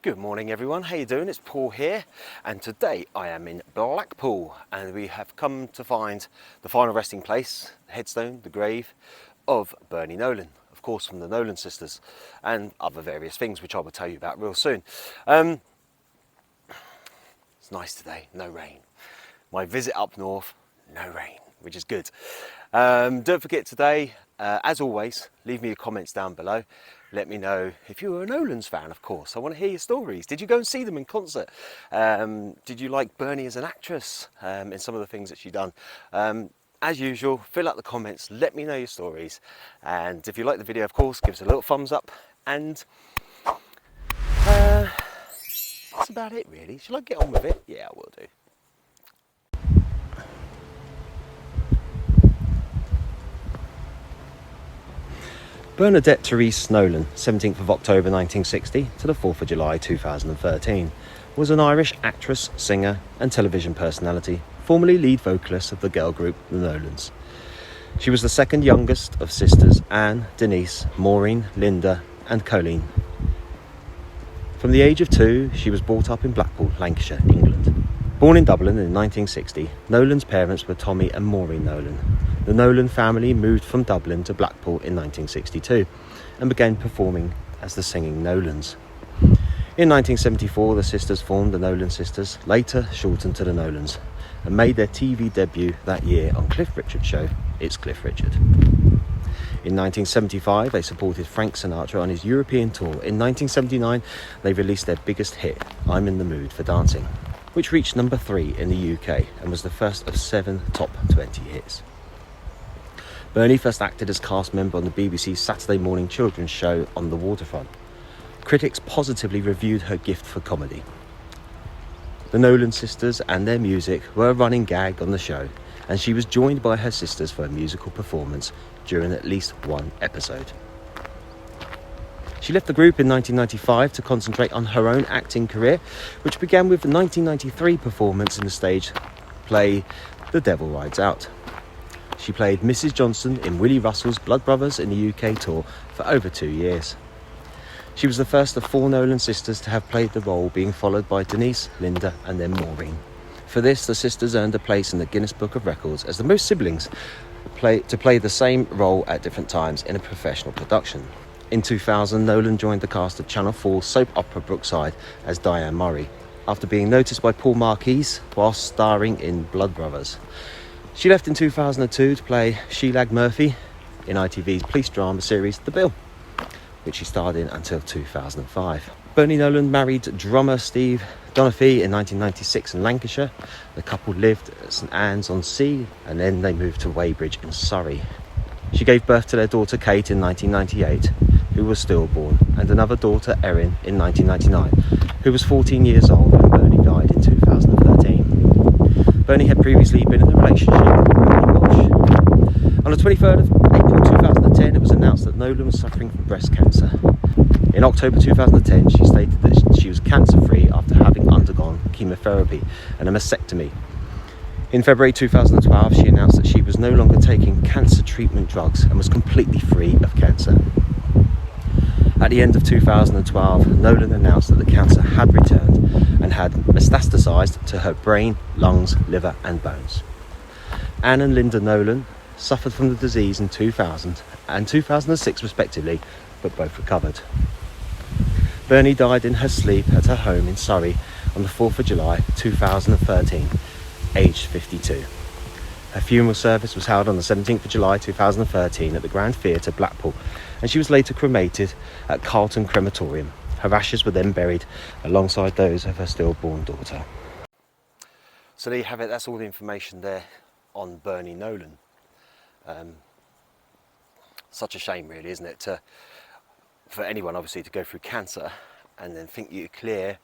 Good morning everyone, how you doing? It's Paul here, and today I am in Blackpool and we have come to find the final resting place, the headstone, the grave of Bernie Nolan, of course from the Nolan sisters, and other various things which I will tell you about real soon. It's nice today, no rain. My visit up north, no rain, which is good. Don't forget today, as always, leave me your comments down below. Let me know if you're a Nolans fan, of course. I want to hear your stories. Did you go and see them in concert? Did you like Bernie as an actress in some of the things that she's done? As usual, fill out the comments, let me know your stories. And if you like the video, of course, give us a little thumbs up. And that's about it, really. Shall I get on with it? Yeah, I will do. Bernadette Therese Nolan, 17th of October 1960 to the 4th of July 2013, was an Irish actress, singer and television personality, formerly lead vocalist of the girl group The Nolans. She was the second youngest of sisters Anne, Denise, Maureen, Linda and Colleen. From the age of 2, she was brought up in Blackpool, Lancashire, England. Born in Dublin in 1960, Nolan's parents were Tommy and Maureen Nolan. The Nolan family moved from Dublin to Blackpool in 1962 and began performing as the Singing Nolans. In 1974, the sisters formed the Nolan Sisters, later shortened to the Nolans, and made their TV debut that year on Cliff Richard's show, It's Cliff Richard. In 1975, they supported Frank Sinatra on his European tour. In 1979, they released their biggest hit, I'm in the Mood for Dancing, which reached number 3 in the UK and was the first of 7 top 20 hits. Bernie first acted as cast member on the BBC Saturday morning children's show On the Waterfront. Critics positively reviewed her gift for comedy. The Nolan sisters and their music were a running gag on the show, and she was joined by her sisters for a musical performance during at least one episode. She left the group in 1995 to concentrate on her own acting career, which began with the 1993 performance in the stage play The Devil Rides Out. She played Mrs. Johnson in Willie Russell's Blood Brothers in the UK tour for over 2 years. She was the first of 4 Nolan sisters to have played the role, being followed by Denise, Linda and then Maureen. For this, the sisters earned a place in the Guinness Book of Records as the most siblings to play the same role at different times in a professional production. In 2000, Nolan joined the cast of Channel 4's soap opera Brookside as Diane Murray, after being noticed by Paul Marquis whilst starring in Blood Brothers. She left in 2002 to play Shelag Murphy in ITV's police drama series The Bill, which she starred in until 2005. Bernie Nolan married drummer Steve Donaghy in 1996 in Lancashire. The couple lived at St Anne's on Sea and then they moved to Weybridge in Surrey. She gave birth to their daughter Kate in 1998, who was stillborn, and another daughter Erin in 1999, who was 14 years old when Bernie died in 2013. Bernie had previously been in a relationship with Bernie Walsh. On the 23rd of April 2010, it was announced that Nolan was suffering from breast cancer. In October 2010, she stated that she was cancer-free after having undergone chemotherapy and a mastectomy. In February 2012, she announced that she was no longer taking cancer treatment drugs and was completely free of cancer. At the end of 2012, Nolan announced that the cancer had returned and had metastasized to her brain, lungs, liver and bones. Anne and Linda Nolan suffered from the disease in 2000 and 2006 respectively, but both recovered. Bernie died in her sleep at her home in Surrey on the 4th of July 2013, aged 52. Her funeral service was held on the 17th of July 2013 at the Grand Theatre, Blackpool, and she was later cremated at Carlton Crematorium. Her ashes were then buried alongside those of her stillborn daughter. So there you have it, that's all the information there on Bernie Nolan. Such a shame really, isn't it, for anyone obviously to go through cancer and then think you're clear,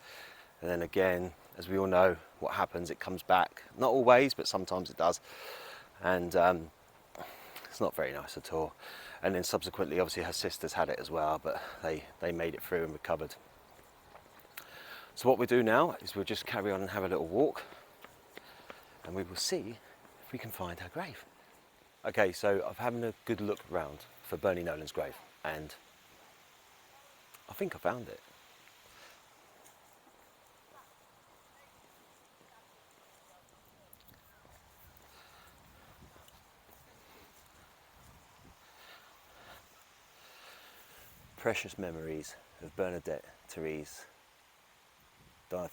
and then again, as we all know what happens, it comes back. Not always, but sometimes it does, and it's not very nice at all. And then subsequently obviously her sisters had it as well, but they made it through and recovered. So what we'll do now is we'll just carry on and have a little walk, and we will see if we can find her grave. Okay, so I've having a good look around for Bernie Nolan's grave, and I think I found it. Precious memories of Bernadette Therese Nolan,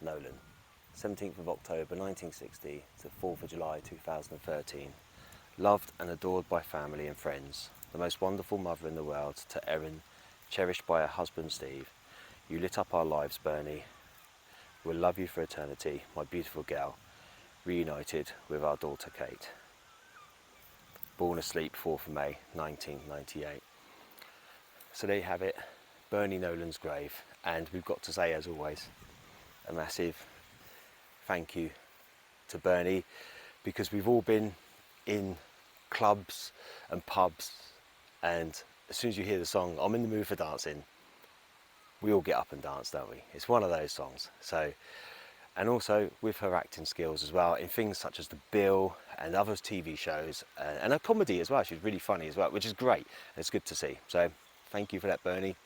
Nolan, 17th of October 1960 to 4th of July 2013. Loved and adored by family and friends, the most wonderful mother in the world to Erin, cherished by her husband Steve. You lit up our lives, Bernie. We'll love you for eternity, my beautiful girl, reunited with our daughter Kate. Born asleep 4th of May 1998. So there you have it, Bernie Nolan's grave, and we've got to say, as always, a massive thank you to Bernie, because we've all been in clubs and pubs, and as soon as you hear the song I'm in the mood for dancing, we all get up and dance, don't we? It's one of those songs. So, and also with her acting skills as well in things such as The Bill and other TV shows, and her comedy as well. She's really funny as well, which is great. It's good to see. So thank you for that, Bernie.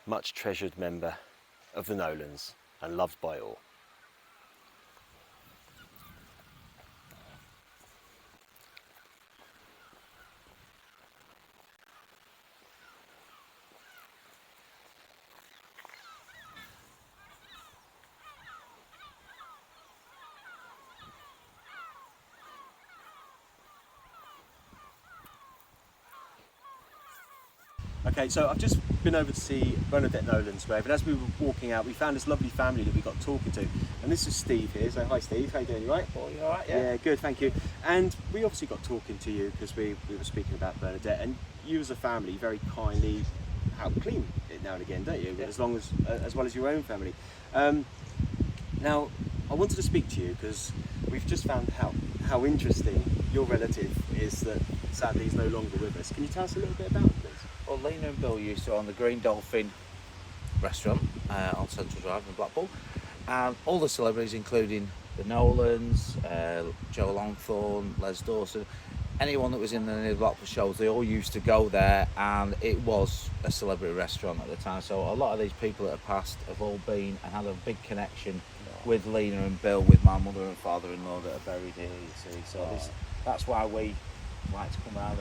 Much treasured member of the Nolans and loved by all. Okay, so I've just been over to see Bernadette Nolan's grave, and as we were walking out, we found this lovely family that we got talking to. And this is Steve here. So hi, Steve. How you doing? You right? Oh, you all right? Yeah. Yeah, good. Thank you. And we obviously got talking to you because we were speaking about Bernadette, and you as a family very kindly help clean it now and again, don't you? Yeah. As well as your own family. Now, I wanted to speak to you because we've just found how interesting your relative is that sadly is no longer with us. Can you tell us a little bit about it, please? Well, Lena and Bill used to own the Green Dolphin restaurant on Central Drive in Blackpool, and all the celebrities, including the Nolans, Joe Longthorne, Les Dawson, anyone that was in any of the Blackpool shows, they all used to go there, and it was a celebrity restaurant at the time. So a lot of these people that have passed have all been and had a big connection with Lena and Bill, with my mother and father-in-law that are buried here, you see. So that's why we like to come around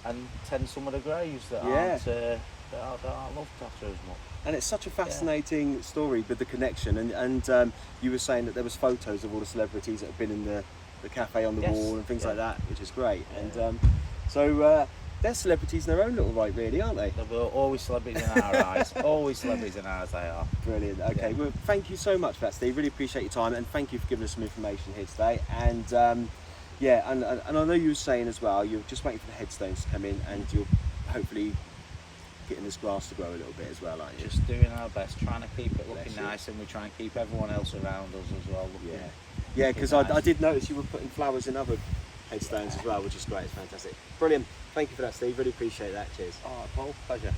and tend some of the graves that aren't looked after as much. And it's such a fascinating story with the connection, and you were saying that there was photos of all the celebrities that have been in the cafe on the wall and things like that, which is great. Yeah. And so they're celebrities in their own little right, really, aren't they? They're always celebrities in our eyes. Always celebrities in ours, they are. Brilliant. Okay, well, thank you so much for that, Steve. Really appreciate your time, and thank you for giving us some information here today. And and I know you were saying as well, you're just waiting for the headstones to come in, and you're hopefully getting this grass to grow a little bit as well, aren't you? Just doing our best, trying to keep it looking nice, and we try and keep everyone else around us as well looking. Yeah, because nice. I did notice you were putting flowers in other headstones as well, which is great. It's fantastic. Brilliant. Thank you for that, Steve. Really appreciate that. Cheers. All right, Paul. Pleasure.